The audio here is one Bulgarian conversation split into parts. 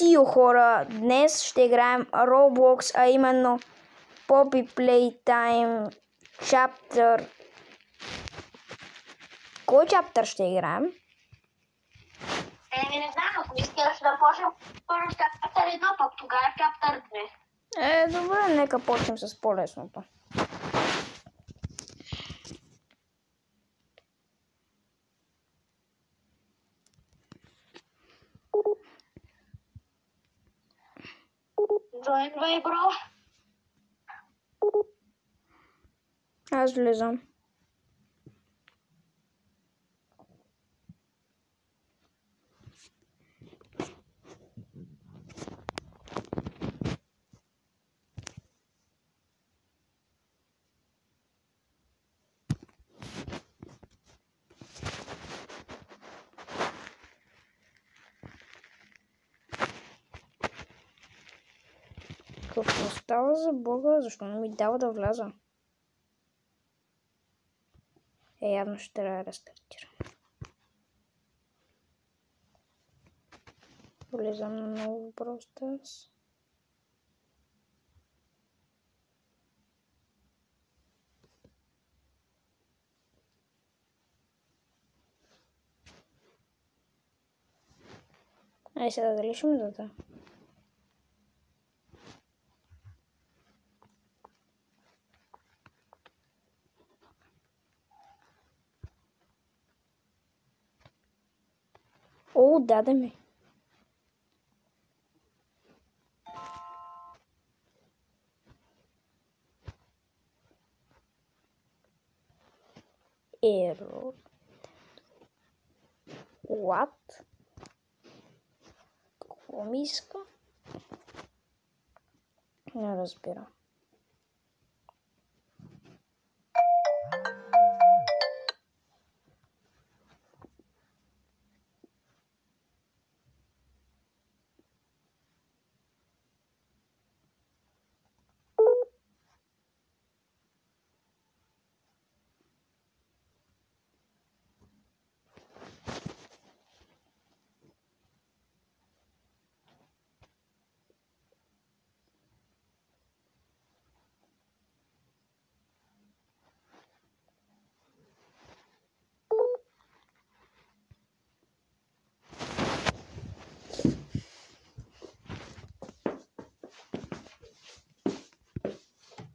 Стио, хора! Днес ще играем Roblox, а именно Poppy Playtime Chapter. Кой чаптър ще играем? Не знам, ако искаш да почнем първо с чаптър 1, пък тогава чаптър 2. Добре, нека почнем с по-лесното. Join бро. Аз влизам. Какво става за Бога? Защо не ми дава да вляза? Явно ще трябва да стартирам. Влизам на ново Brawl Stars. Ай, сега дали ще ми даде? О, даде ми. Error. What? Какво ми иска? Не разбира.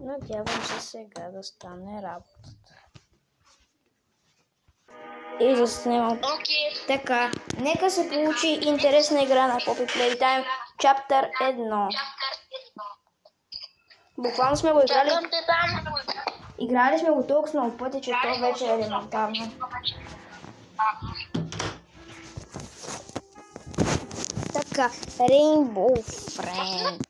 Надявам се сега да стане работата. И да снимам. Така, нека се получи интересна игра на Poppy Playtime Chapter 1. Буквално сме го играли. Играли сме го толкова много пъти, че то вече е елементарно. Така, Rainbow Friends.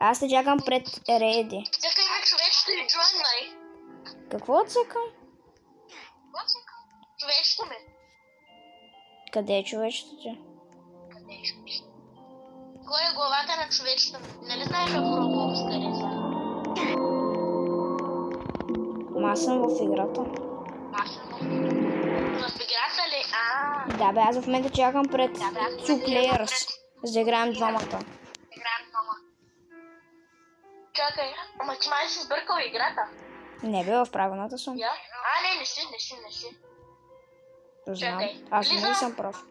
Аз те чакам пред Реди. Цъкай на човечето и джойнай. Какво цъкам? Човечето ме. Къде е човечето ти? Кой е главата на човечето ме? Нали знаеш ако Roblox къде са? Аз съм в играта. В играта ли? Да бе, аз в момента чакам пред Two Players. За да играем двамата. Чакай, ама ти май си сбъркал играта. Не бе, в правилната съм. Не си. Знам. Чакай. Аз не съм прав.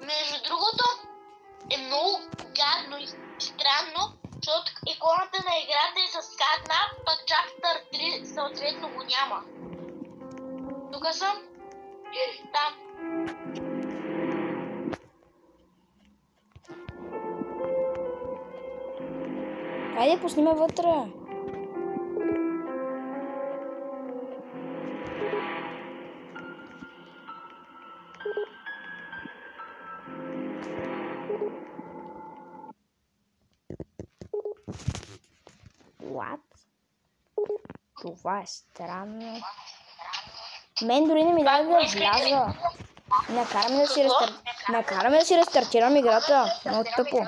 Между другото е много гадно и странно, защото иконата на играта е с кадна, пък чаптър 3 съответно го няма. Тук съм. Там. Хайде, пусни ме вътре. What? Това е странно. Мен дори не ми даде да вляза. Накараме да си рестартирам играта. Много тъпо.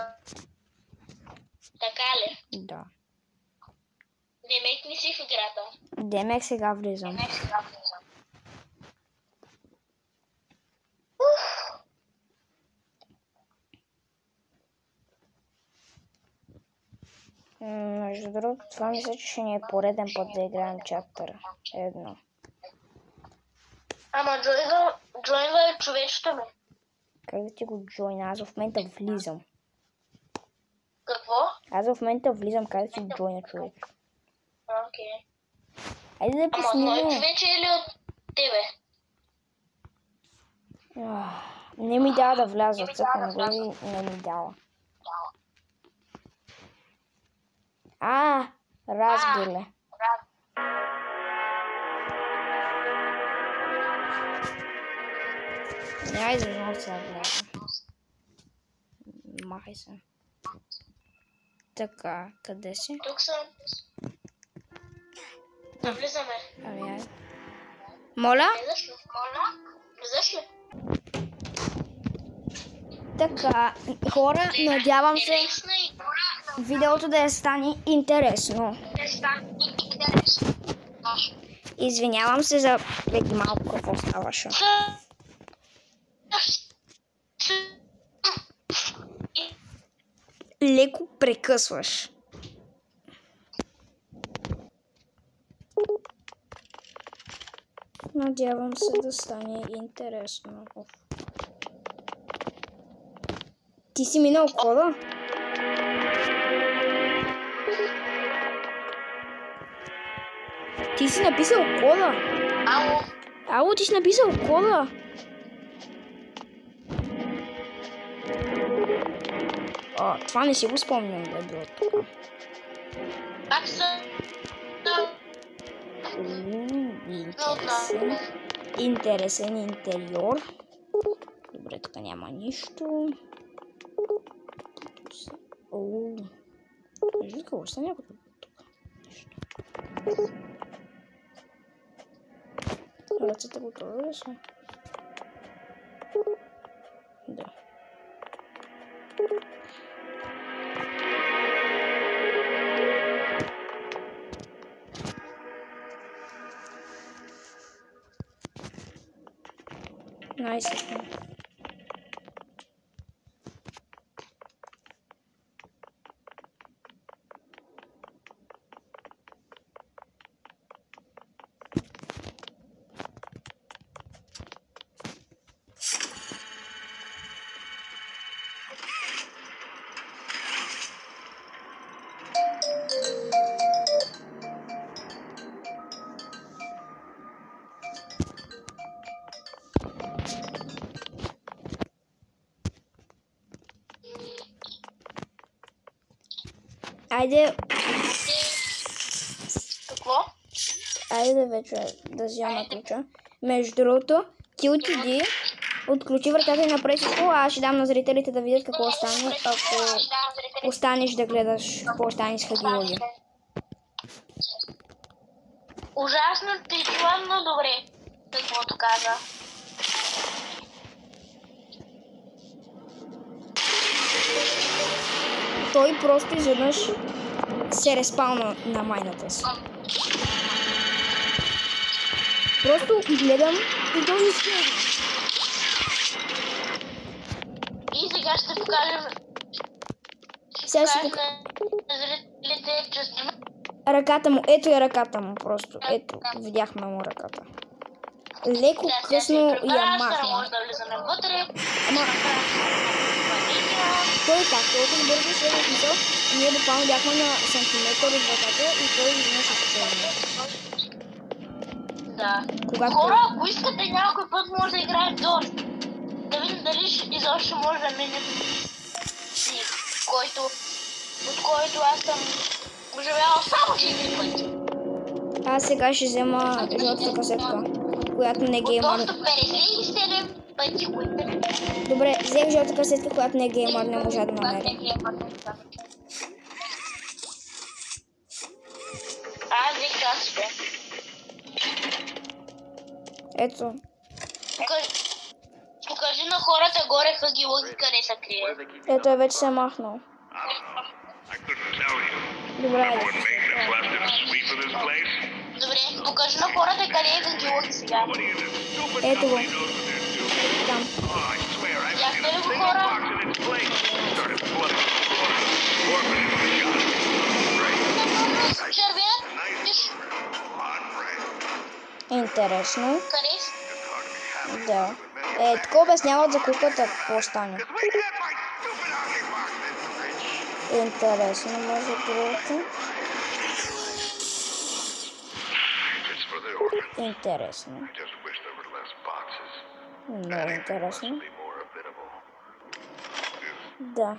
Така ли? Да. Демек не си в играта. Демек сега влизам. Между другото, това мисля, че ще ни е пореден път да играем чаптър 1. Ама джойнва е човечето ми. Как да ти го джойна? Аз в момента влизам. Какво? Аз в момента влизам, как да ти го джойна, човек. Окей. Айде да Ама от мой пуснем. човече или от тебе? Не ми дава да вляза, цъкам го и не ми дава. Разбиле. Айде, много се вляза. Махай се. Така, къде си? Тук съм. Да влизаме. Айде. Моля? Влизаш ли? Така, хора, надявам се видеото да стане интересно. Извинявам се за преди малко какво ставаше. Леко прекъсваш. Надявам се да стане интересно. Ти си минал кода? Ти си написал кода? Ало, ти си написал кода? Това не си го спомням да е било тук. Как са? Интересен интериор. Добре, тук няма нищо. Вижда какво ще някой тук. Ръцете готови ли са? Да. Nice. Айде. Какво? Айде вече да взема ключа. Между другото, ти отиди, отключи вратата и направи всичко, аз ще дам на зрителите да видят какво стане, ако останеш да гледаш какво стане с Хагилоги. Ужасно ти чувам, но добре, каквото каза. Той просто изведнъж се респална на майната си. Просто гледам и той изгледа. И сега ще покажем. Сега ще на зрителите частина. Ръката му, ето е ръката му просто. Ето, видяхме му ръката. Леко късно я махна. Може да влизаме вътре. Ама той как толкова бързо се е смисъл. Ние буквално бяхме на сантиметър от вратата и той изведнъж изчезна. Да. Когато... Хора, ако искате някой път може да играем Дор. Да видим дали изобщо може да минем си, от който аз съм оживял само 4 пъти. Аз сега ще взема жълтата касетка, която не геймър... От 57 пъти, които... Добре, взех жълтата касетка, която не геймър не можа да намери. Аз ви каспе. Ето. Покажи на хората горе Хагилоги къде се крие. Ето е вече се е махнал. Добре, айде. Добре, покажи на хората къде е Хагилоги сега. Ето го. Там. Яхте ли го, хора? Интересно. Къде си? Да. Така обясняват за куклата какво стане. Интересно, между другото. Интересно. Много интересно. Да.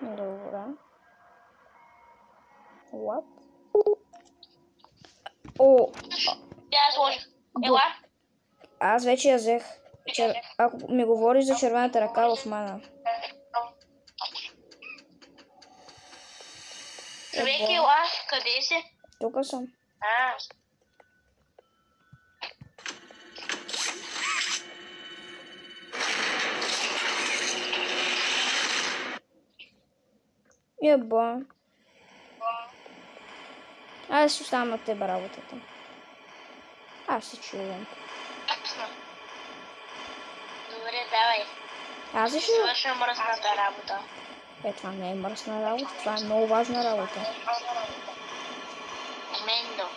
Добре. What? О, Тя я сложих. Ела. аз вече я взех. Ако ми говориш за червената ръка в мана. Човек, ела. Къде си? Тук съм. Еба. Аз ще оставам на тебе работата. Аз се чувам. Добре, давай. Аз се чувам. Свършим мръсната работа. Това не е мръсна работа, това е много важна работа. Мендо.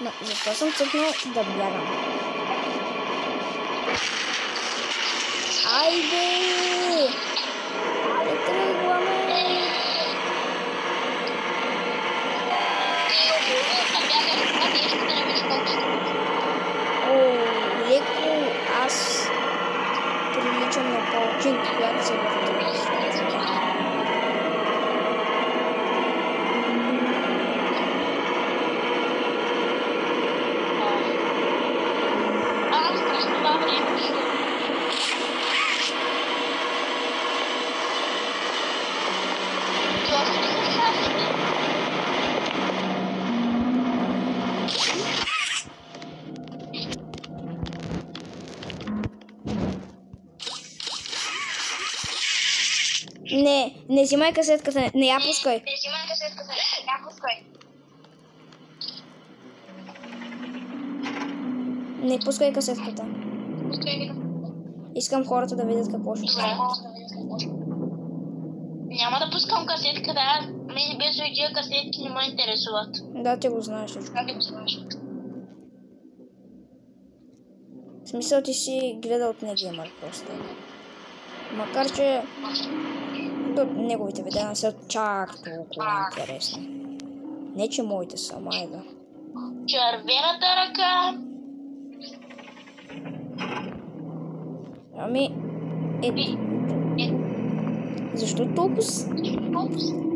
Но защо съм цъкнал да бягам? Айде! Тръгваме! Леко аз приличам на палчинка, която се върти. Аз през това време ще... Ти още не се шашите? Не взимай касетката, не я пускай. Не взимай касетката, не я пускай. Не пускай касетката. Искам хората да видят какво ще стане. Няма да пускам касетката, мен без тия касетки не ме интересуват. Да, ти го знаеш всичко. В смисъл ти си гледал от негеймър просто. Макар че неговите видеа не са чак толкова интересни. Не че моите са, майда. Червената ръка. Ами, защо толкова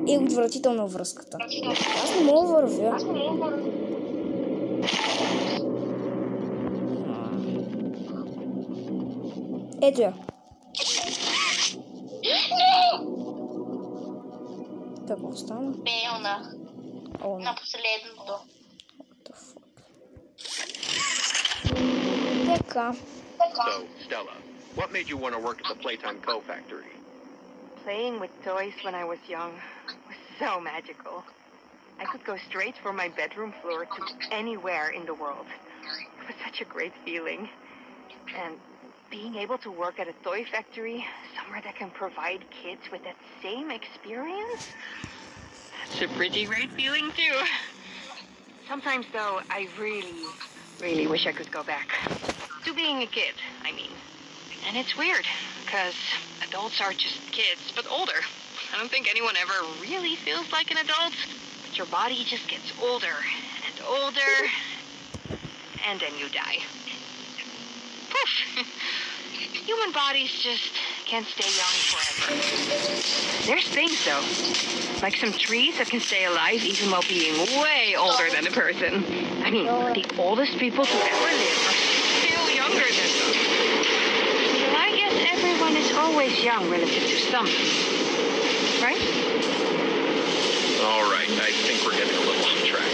е отвратителна връзката? Аз не мога да вървя. Ето я. Какво стана? Пейлнах на последното. Така. So, Stella, what made you want to work at the Playtime Co. factory? Playing with toys when I was young was so magical. I could go straight from my bedroom floor to anywhere in the world. It was such a great feeling. And being able to work at a toy factory, somewhere that can provide kids with that same experience, that's a pretty great feeling too. Sometimes though, I really wish I could go back. To being a kid, I mean. And it's weird, because adults are just kids, but older. I don't think anyone ever really feels like an adult, but your body just gets older and older, and then you die. Poof! Human bodies just can't stay young forever. There's things though, like some trees that can stay alive even while being way older than a person. I mean, the oldest people to ever live are still younger than them. Well, I guess everyone is always young relative to something, right? All right, I think we're getting a little off track.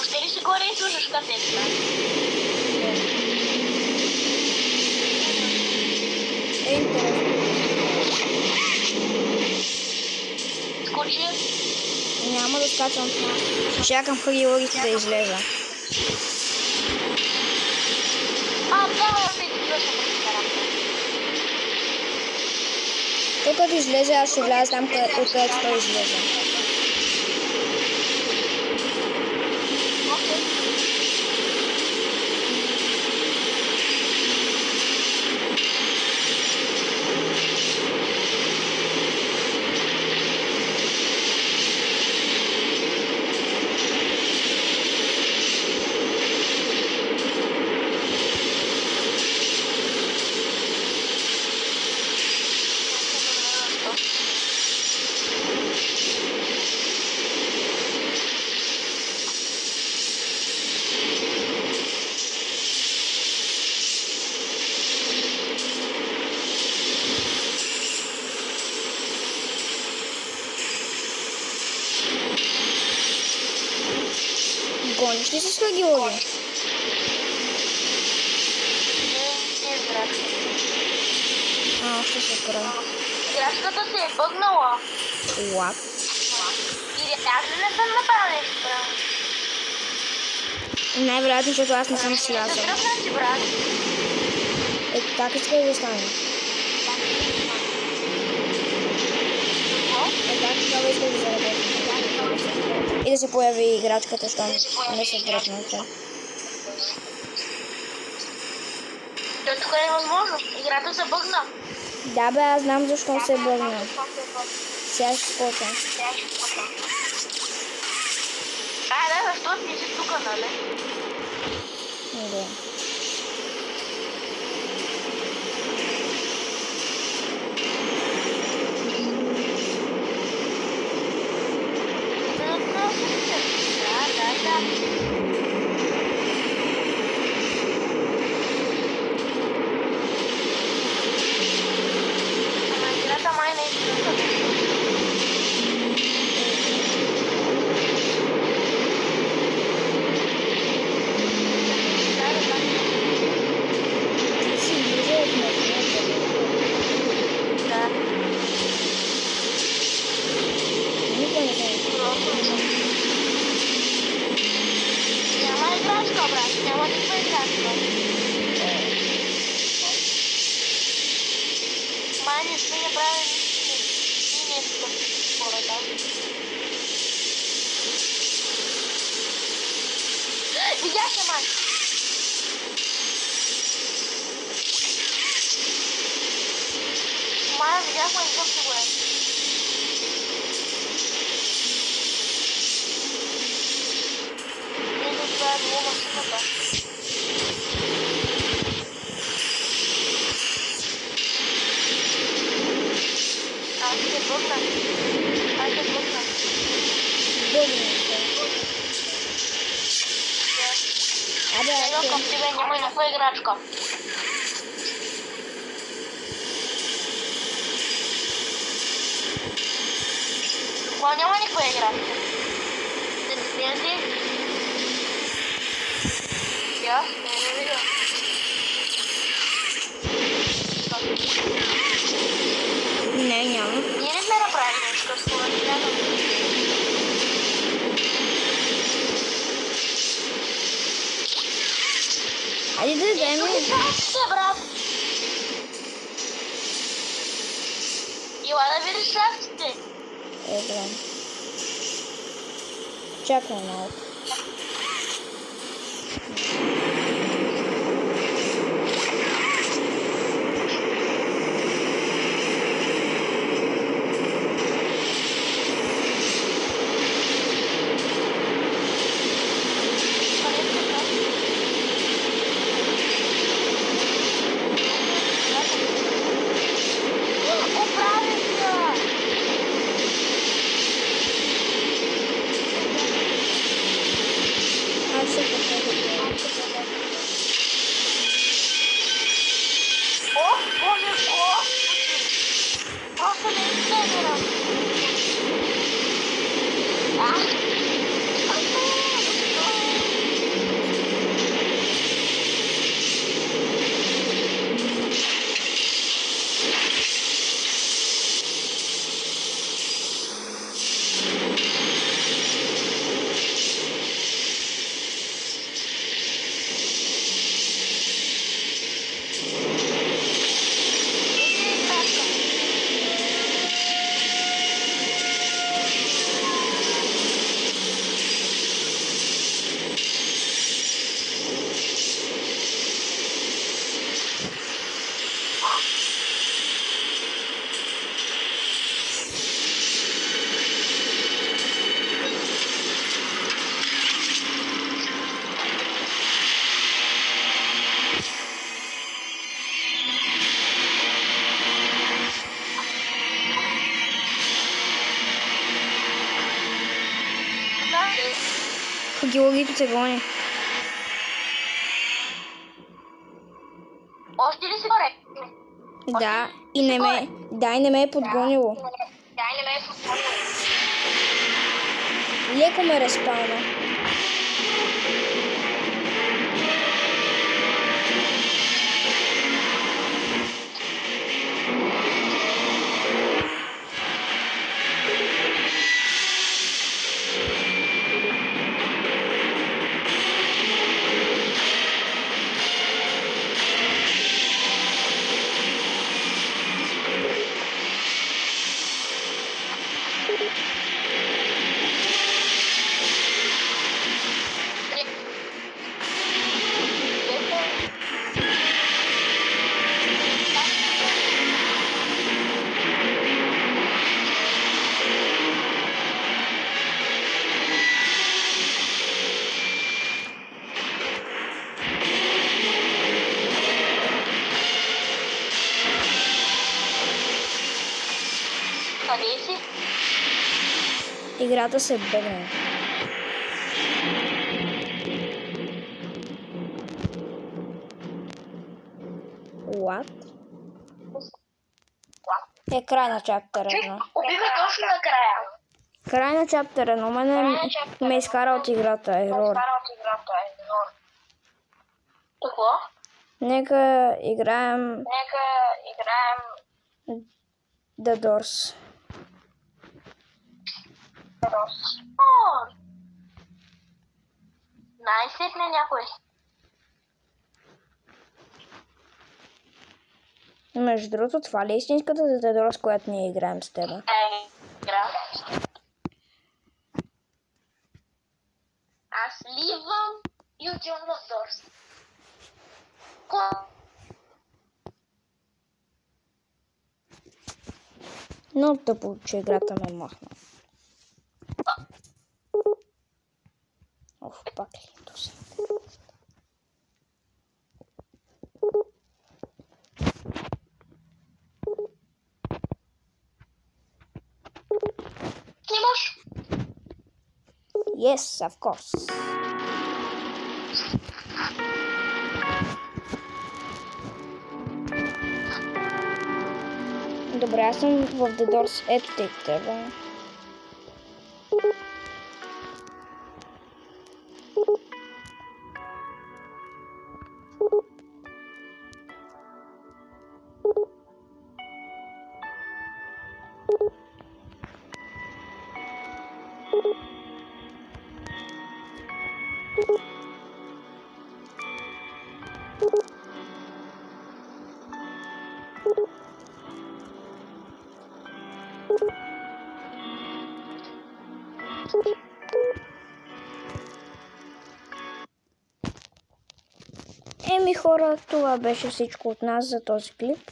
Още ли си горе и слушаш касетата? интересно. Скочи. Няма да скачам това. Ще чакам хагилорите да излеза. Да, ми излъчва прекарам. Той като излезе, аз ще вляза там, откъдето той излезе. Окей. Гониш ли с хагилори? Не играчка. Ще се края. Играчката се е бъгнала. What? И реално не съм направил нещо правилно. Най-вероятно, защото аз не съм слязал. Се тръпна си, брат. Как иска да стане? Как това иска да заработи? И да се появи играчката, щом не се дръпнат. Тук е невъзможно. Играта се бъгна. Да бе, аз знам защо се бъгна. Сега ще скоча. Да, защото не си тук, нали? Да. Да. Ама играта май не е изключена. Ти си влиза от машината. Да. Никой не знае. Няма играчка, брат. Няма никаква играчка. Май не сме направили и нещо хората. Видях се, май. Май, видях ме изобщо сигурен. Ето това е било машината. Аз се бъгна. Бъгна се. Абе, Едно към тебе няма и някаква играчка. Това няма никаква играчка. Не си? Я? Не видя. не, няма. Ние не сме направили нещо, според мен. Айде да вземем. Играчките, брат! Ела да видиш шахтите. Добре. Чакай малко. Аз се покажа. Георгито се гони. Още ли си горе? Да, и не ме е подгонило. Леко ме респауна. Къде си? Играта се бъгна. What? Е край на чаптер 1. Убива точно накрая. Край на чаптер 1. Мене ме изкара от играта. Ерор. Какво? Нека играем The Doors. Най-сетне някой. Между другото, това ли е истинската The Doors, която ние играем с теб? Игра. Аз ливам и отивам в Дорс. Но тъпо, че играта ме махна. Оф, пак ли то се? Снимаш? Yes, of course. Добре, аз съм в The Doors. Ето те тебе. Еми хора, това беше всичко от нас за този клип.